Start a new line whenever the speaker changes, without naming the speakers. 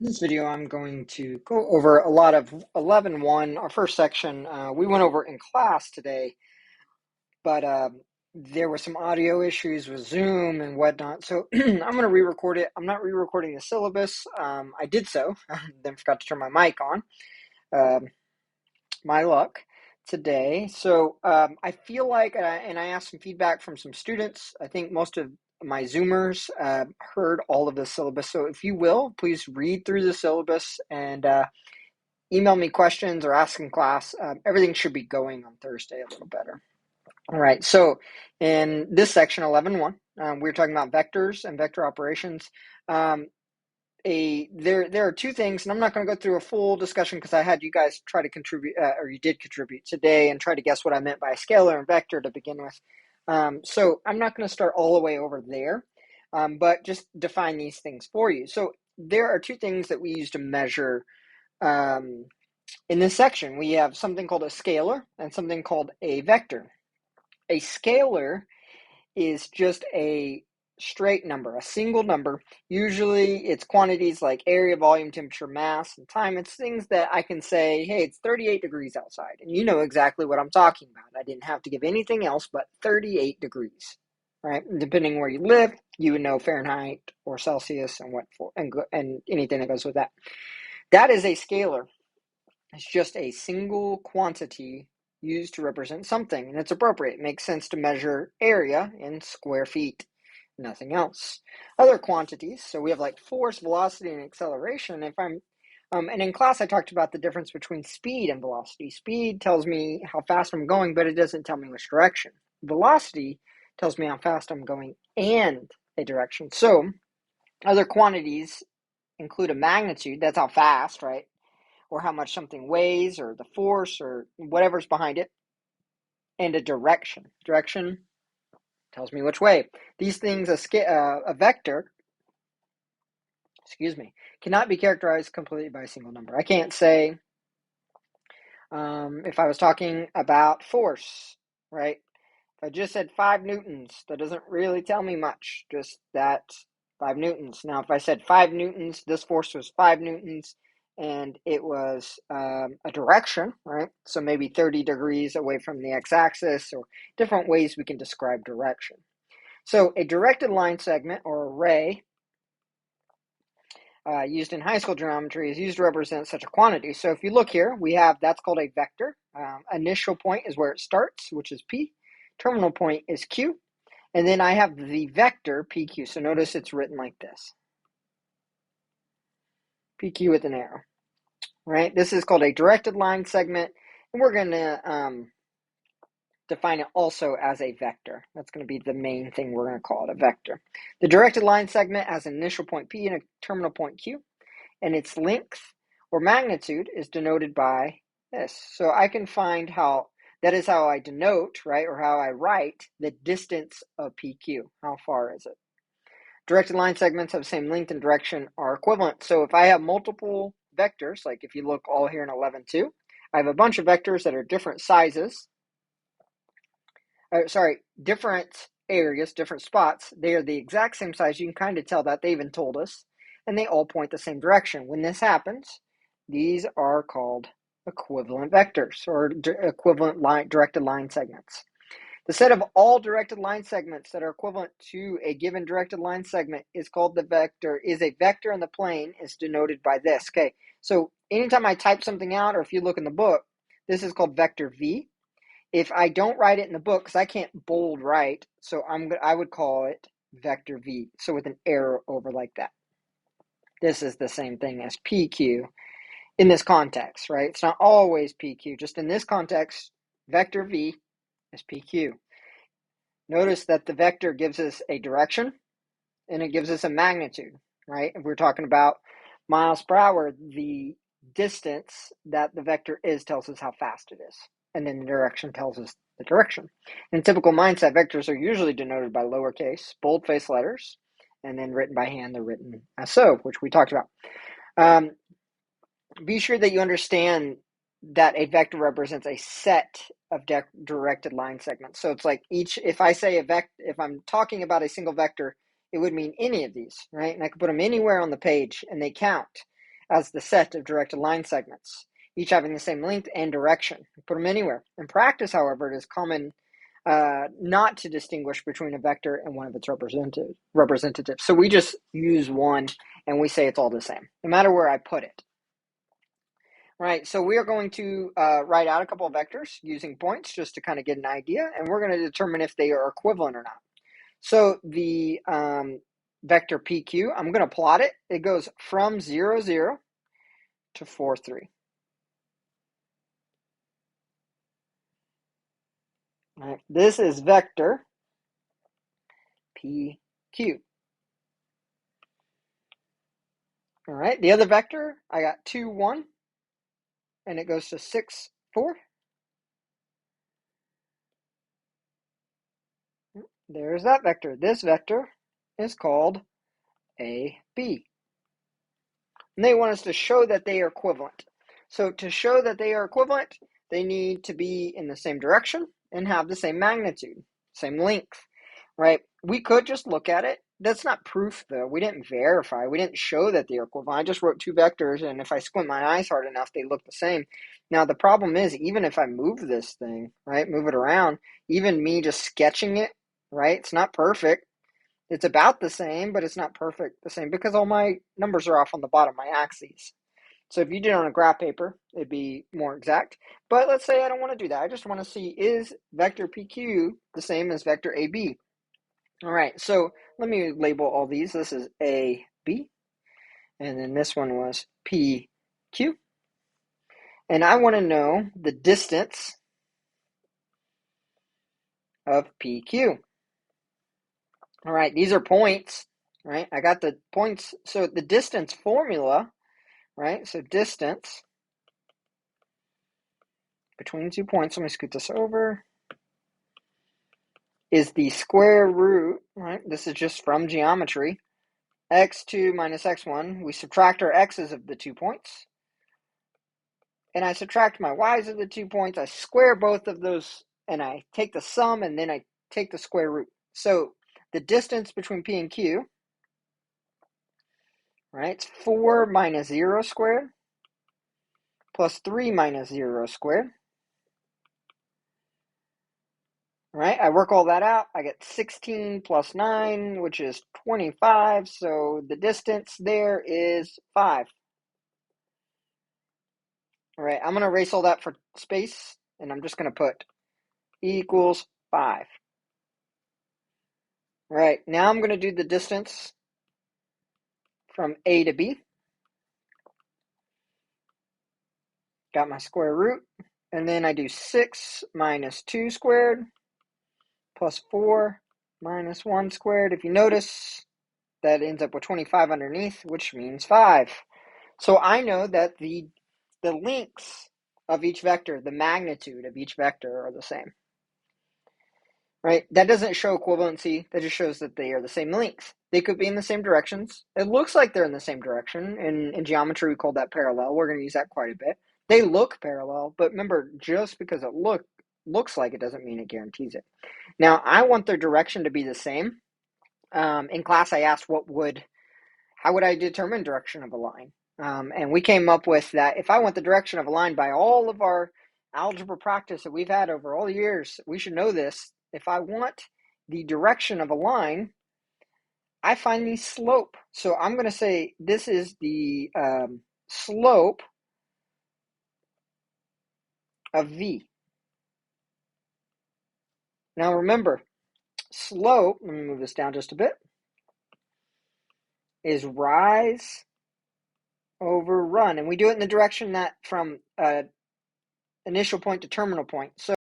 In this video, I'm going to go over a lot of 11.1, our first section. We went over in class today, but there were some audio issues with Zoom and whatnot, so I'm going to re-record it. I'm not re-recording the syllabus. I did so, then forgot to turn my mic on. My luck today. So I feel like, and I asked some feedback from some students. I think most of my Zoomers heard all of the syllabus. So if you will, please read through the syllabus and email me questions or ask in class. Everything should be going on Thursday a little better. All right. So in this section, 11.1, we're talking about vectors and vector operations. There are two things, and I'm not going to go through a full discussion because I had you guys try to contribute, or you did contribute today, and try to guess what I meant by scalar and vector to begin with. So I'm not going to start all the way over there, but just define these things for you. So there are two things that we use to measure in this section. We have something called a scalar and something called a vector. A scalar is just a straight number, a single number. Usually it's quantities like area, volume, temperature, mass, and time. It's things that I can say, hey, it's 38 degrees outside. And you know exactly what I'm talking about. I didn't have to give anything else but 38 degrees, right? And depending where you live, you would know Fahrenheit or Celsius and what for, and anything that goes with that. That is a scalar. It's just a single quantity used to represent something, and it's appropriate. It makes sense to measure area in square feet, nothing else. Other quantities, so we have like force, velocity, and acceleration. And in class I talked about the difference between speed and velocity. Speed tells me how fast I'm going, but it doesn't tell me which direction. Velocity tells me how fast I'm going and a direction. So other quantities include a magnitude, that's how fast, right? Or how much something weighs, or the force, or whatever's behind it, and a direction. Direction tells me which way. These things, a vector, cannot be characterized completely by a single number. I can't say, if I was talking about force, right? If I just said 5 newtons, that doesn't really tell me much, just that 5 newtons. Now, if I said 5 newtons, this force was 5 newtons, and it was a direction, right? So maybe 30 degrees away from the x-axis, or different ways we can describe direction. So a directed line segment, or a ray, used in high school geometry, is used to represent such a quantity. So if you look here, we have, that's called a vector. Initial point is where it starts, which is P. Terminal point is Q. And then I have the vector PQ. So notice it's written like this. PQ with an arrow, right? This is called a directed line segment. And we're going to define it also as a vector. That's going to be the main thing we're going to call it, a vector. The directed line segment has an initial point P and a terminal point Q. And its length or magnitude is denoted by this. So I can find how, that is how I denote, right, or how I write the distance of PQ. How far is it? Directed line segments have the same length and direction are equivalent. So if I have multiple vectors, like if you look all here in 11.2, I have a bunch of vectors that are different sizes, different areas, different spots. They are the exact same size. You can kind of tell that. They even told us. And they all point the same direction. When this happens, these are called equivalent vectors, or equivalent directed line segments. The set of all directed line segments that are equivalent to a given directed line segment is called the vector, is a vector in the plane, is denoted by this. Okay, so anytime I type something out, or if you look in the book, this is called vector V. If I don't write it in the book, because I can't bold write, so I would call it vector V, so with an arrow over like that. This is the same thing as PQ in this context, right? It's not always PQ, just in this context, vector V is PQ. Notice that the vector gives us a direction and it gives us a magnitude, right? If we're talking about miles per hour, the distance that the vector is tells us how fast it is. And then the direction tells us the direction. In typical mindset, vectors are usually denoted by lowercase, boldface letters, and then written by hand, they're written as so, which we talked about. Be sure that you understand that a vector represents a set of directed line segments. So it's like if I say if I'm talking about a single vector, it would mean any of these, right? And I could put them anywhere on the page and they count. as the set of directed line segments, each having the same length and direction. Put them anywhere. In practice, however, it is common not to distinguish between a vector and one of its representatives. So we just use one and we say it's all the same, no matter where I put it. Right, so we are going to write out a couple of vectors using points just to kind of get an idea, and we're going to determine if they are equivalent or not. So the vector PQ, I'm going to plot it. It goes from 0, 0 to 4, 3. All right, this is vector PQ. All right, the other vector, I got 2, 1, and it goes to 6, 4. There's that vector. This vector is called AB. And they want us to show that they are equivalent. So to show that they are equivalent, they need to be in the same direction and have the same magnitude, same length, right? We could just look at it. That's not proof, though. We didn't verify. We didn't show that they are equivalent. I just wrote two vectors, and if I squint my eyes hard enough, they look the same. Now, the problem is, even if I move this thing, right, move it around, even me just sketching it, right, it's not perfect. It's about the same, but it's not perfect the same because all my numbers are off on the bottom, my axes. So if you did it on a graph paper, it'd be more exact. But let's say I don't want to do that. I just want to see, is vector PQ the same as vector AB? All right, so let me label all these. This is AB, and then this one was PQ. And I want to know the distance of PQ. All right, these are points, right? I got the points. So the distance formula, right? So distance between 2 points, let me scoot this over, is the square root, right? This is just from geometry. X2 minus x1. We subtract our x's of the 2 points. And I subtract my y's of the 2 points. I square both of those, and I take the sum, and then I take the square root. So the distance between P and Q, right, it's 4 minus 0 squared plus 3 minus 0 squared. Right, I work all that out. I get 16 plus 9, which is 25. So the distance there is 5. All right, I'm going to erase all that for space, and I'm just going to put equals 5. All right, now I'm going to do the distance from A to B. Got my square root, and then I do 6 minus 2 squared plus 4 minus 1 squared. If you notice, that ends up with 25 underneath, which means 5. So I know that the lengths of each vector, the magnitude of each vector are the same. Right? That doesn't show equivalency. That just shows that they are the same length. They could be in the same directions. It looks like they're in the same direction. In geometry, we call that parallel. We're going to use that quite a bit. They look parallel, but remember, just because it looks like it doesn't mean it guarantees it. Now, I want their direction to be the same. In class, I asked how would I determine direction of a line? And we came up with that if I want the direction of a line by all of our algebra practice that we've had over all the years, we should know this. If I want the direction of a line, I find the slope. So I'm going to say this is the slope of V. Now remember, slope, let me move this down just a bit, is rise over run. And we do it in the direction that from initial point to terminal point. So